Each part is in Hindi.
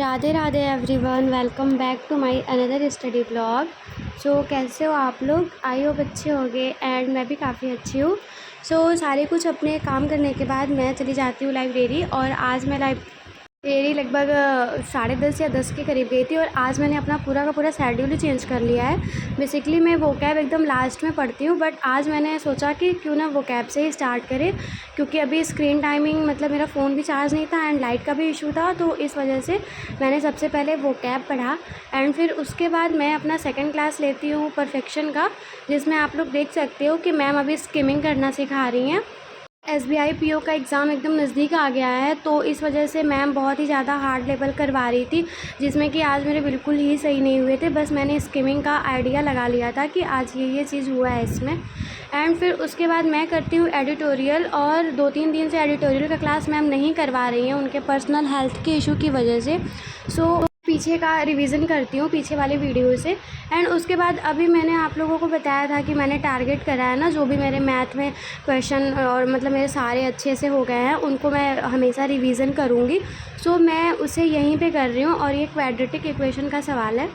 Radhe Radhe everyone, welcome back to my another study blog. So कैसे हो आप लोग? आई होप अच्छे होंगे एंड मैं भी काफ़ी अच्छी हूँ। सो सारे कुछ अपने काम करने के बाद मैं चली जाती हूँ लाइब्रेरी। और आज मैं लाइब्रेरी लगभग 10:30 या 10 के करीब गई थी। और आज मैंने अपना पूरा का पूरा शेड्यूल ही चेंज कर लिया है। बेसिकली मैं वोकैब एकदम लास्ट में पढ़ती हूँ, बट आज मैंने सोचा कि क्यों ना वोकैब से ही स्टार्ट करें, क्योंकि अभी स्क्रीन टाइमिंग मतलब मेरा फ़ोन भी चार्ज नहीं था एंड लाइट का भी इशू था, तो इस वजह से मैंने सबसे पहले वोकैब पढ़ा। एंड फिर उसके बाद मैं अपना सेकंड क्लास लेती हूँ परफेक्शन का, जिसमें आप लोग देख सकते हो कि मैम अभी स्किमिंग करना सिखा रही हैं। SBI PO का एग्ज़ाम एकदम नज़दीक आ गया है, तो इस वजह से मैम बहुत ही ज़्यादा हार्ड लेवल करवा रही थी, जिसमें कि आज मेरे बिल्कुल ही सही नहीं हुए थे। बस मैंने स्किमिंग का आइडिया लगा लिया था कि आज ये चीज़ हुआ है इसमें। एंड फिर उसके बाद मैं करती हूँ एडिटोरियल, और 2-3 दिन से एडिटोरियल का क्लास मैम नहीं करवा रही हैं उनके पर्सनल हेल्थ के इशू की वजह से। सो पीछे का रिवीजन करती हूँ पीछे वाले वीडियो से। एंड उसके बाद अभी मैंने आप लोगों को बताया था कि मैंने टारगेट करा है ना, जो भी मेरे मैथ में क्वेश्चन और मतलब मेरे सारे अच्छे से हो गए हैं, उनको मैं हमेशा रिवीजन करूँगी। सो मैं उसे यहीं पे कर रही हूँ, और ये क्वाड्रेटिक इक्वेशन का सवाल है।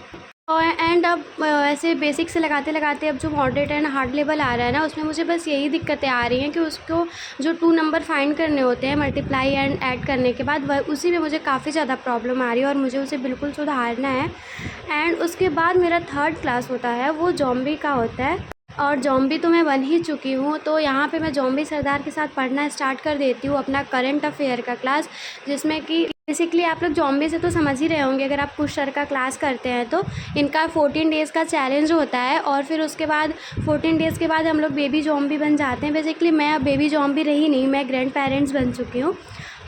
और एंड अब ऐसे बेसिक से लगाते लगाते अब जो मॉडरेट एंड हार्ड लेवल आ रहा है ना, उसमें मुझे बस यही दिक्कतें आ रही हैं कि उसको जो 2 नंबर फाइंड करने होते हैं मल्टीप्लाई एंड ऐड करने के बाद, वह उसी में मुझे काफ़ी ज़्यादा प्रॉब्लम आ रही है, और मुझे उसे बिल्कुल सुधारना है। एंड उसके बाद मेरा थर्ड क्लास होता है, वो ज़ॉम्बी का होता है। और ज़ॉम्बी तो मैं बन ही चुकी हूँ, तो यहाँ पे मैं ज़ॉम्बी सरदार के साथ पढ़ना स्टार्ट कर देती हूँ अपना करंट अफेयर का क्लास, जिसमें कि बेसिकली आप लोग ज़ॉम्बी से तो समझ ही रहे होंगे अगर आप कुछ सर का क्लास करते हैं तो। इनका 14 डेज़ का चैलेंज होता है, और फिर उसके बाद 14 डेज़ के बाद हम लोग बेबी ज़ॉम्बी बन जाते हैं। बेसिकली मैं अब बेबी ज़ॉम्बी रही नहीं, मैं ग्रैंड पेरेंट्स बन चुकी हूँ।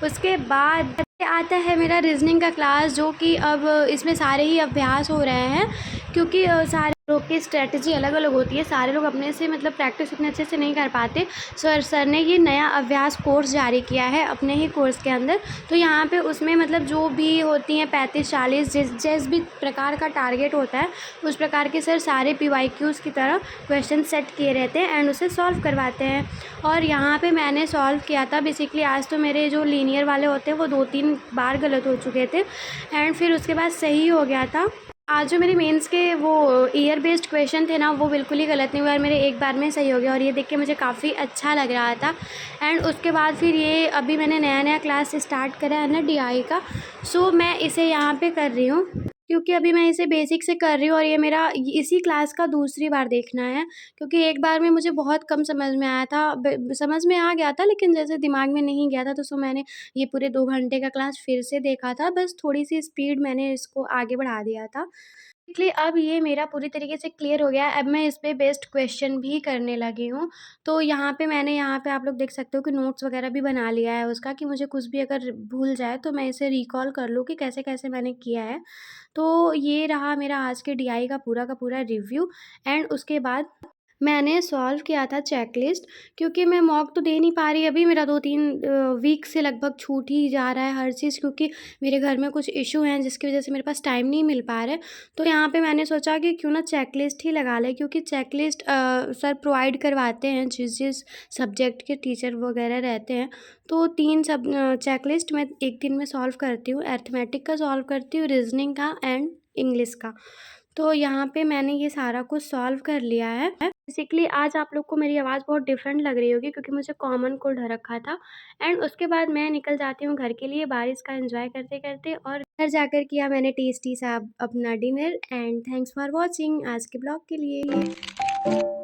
उसके बाद आता है मेरा रीजनिंग का क्लास, जो कि अब इसमें सारे ही अभ्यास हो रहे हैं, क्योंकि सारे लोग की स्ट्रेटजी अलग अलग होती है। सारे लोग अपने से मतलब प्रैक्टिस उतने अच्छे से नहीं कर पाते। सर ने ये नया अभ्यास कोर्स जारी किया है अपने ही कोर्स के अंदर, तो यहाँ पे उसमें मतलब जो भी होती हैं 35-40 जिस भी प्रकार का टारगेट होता है, उस प्रकार के सर सारे PYQs की तरह क्वेश्चन सेट किए रहते हैं एंड उसे सॉल्व करवाते हैं। और यहाँ पे मैंने सॉल्व किया था। बेसिकली आज तो मेरे जो लीनियर वाले होते हैं वो 2-3 बार गलत हो चुके थे, एंड फिर उसके बाद सही हो गया था। आज जो मेरे मेंस के वो ईयर बेस्ड क्वेश्चन थे ना, वो बिल्कुल ही गलत नहीं हुआ और मेरे एक बार में सही हो गया, और ये देख के मुझे काफ़ी अच्छा लग रहा था। एंड उसके बाद फिर ये अभी मैंने नया क्लास स्टार्ट करा है ना DI का, सो मैं इसे यहाँ पे कर रही हूँ, क्योंकि अभी मैं इसे बेसिक से कर रही हूँ, और ये मेरा इसी क्लास का दूसरी बार देखना है, क्योंकि एक बार में मुझे बहुत कम समझ में आया था। समझ में आ गया था, लेकिन जैसे दिमाग में नहीं गया था, तो सो मैंने ये पूरे 2 घंटे का क्लास फिर से देखा था। बस थोड़ी-सी स्पीड मैंने इसको आगे बढ़ा दिया था। इसलिए अब ये मेरा पूरी तरीके से क्लियर हो गया है। अब मैं इस पे बेस्ड क्वेश्चन भी करने लगी हूँ। तो यहाँ पे आप लोग देख सकते हो कि नोट्स वगैरह भी बना लिया है उसका, कि मुझे कुछ भी अगर भूल जाए तो मैं इसे रिकॉल कर लूँ कि कैसे-कैसे मैंने किया है। तो ये रहा मेरा आज के DI का पूरा रिव्यू। एंड उसके बाद मैंने सॉल्व किया था चेकलिस्ट, क्योंकि मैं मॉक तो दे नहीं पा रही अभी। मेरा 2-3 वीक से लगभग छूट ही जा रहा है हर चीज़, क्योंकि मेरे घर में कुछ इश्यू हैं जिसकी वजह से मेरे पास टाइम नहीं मिल पा रहा है। तो यहाँ पे मैंने सोचा कि क्यों ना चेकलिस्ट ही लगा लें, क्योंकि चेकलिस्ट सर प्रोवाइड करवाते हैं जिस सब्जेक्ट के टीचर वगैरह रहते हैं। तो 3 चेकलिस्ट मैं एक दिन में सॉल्व करती हूँ। अरिथमेटिक का सॉल्व करती हूँ, रीजनिंग का एंड इंग्लिश का। तो यहाँ पे मैंने ये सारा कुछ सॉल्व कर लिया है। बेसिकली आज आप लोग को मेरी आवाज़ बहुत डिफरेंट लग रही होगी, क्योंकि मुझे कॉमन कोल्ड हो रखा था। एंड उसके बाद मैं निकल जाती हूँ घर के लिए बारिश का एंजॉय करते-करते, और घर जाकर किया मैंने टेस्टी सा अपना dinner. And thanks for watching आज के ब्लॉग के लिए।